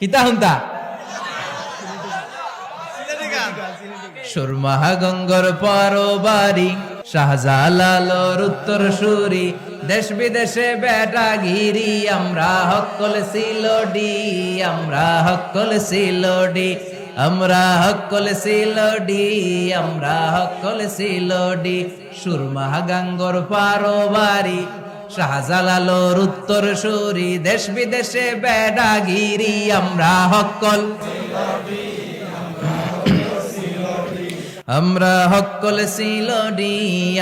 কিতা হুন্তা সুরমা গঙ্গর পরবারি শাহজালালোর উত্তর সুরি দেশ বিদেশে বেটা ঘিরি আমরা হকল সিলোডি আমরা হকল সিলোডি আমরা হকল সিলোডি আমরা হকল সিলোডি সুরমা গঙ্গর পরবারি শাহজালালোর উত্তর সুরি দেশ বিদেশে বেটা ঘিরি আমরা হকল আমরা হকল সিলোডি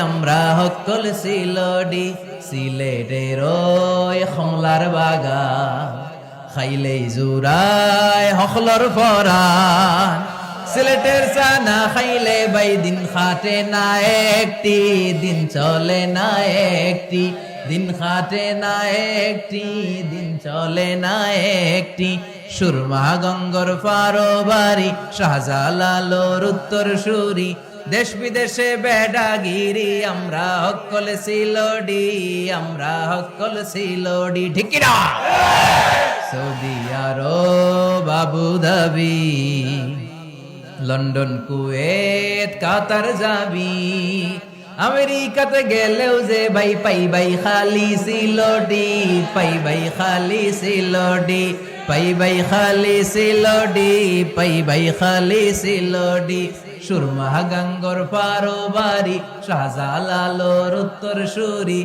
আমরা হকল সিলোডি সিলেটের ওই খমলার বাগা খাইলে জুরায় হকলর ফরান সিলেটের সানা খাইলে বাই দিন খাটে না একটি দিন চলে না একটি দিন খাটে না একটি দিন চলে না একটি সুরমা গঙ্গর পারবারি শাহজালালোর উত্তর সুরি দেশ বিদেশে বেডাগিরি আমরা হকল সিলোডি আমরা হকল সিলোডি ঠিক না Saudi Arab Abu Dhabi London Kuwait Qatar যাবি আমেরিকাতে গেলেও যে ভাই পাই ভাই খালি সিলোডি পাই ভাই খালি সিলোডি পাই ভাই খালি সিলোডি পাই ভাই খালি সিলোডি সুরমা গঙ্গর পারবারি শাহজালালোর উত্তর সুরি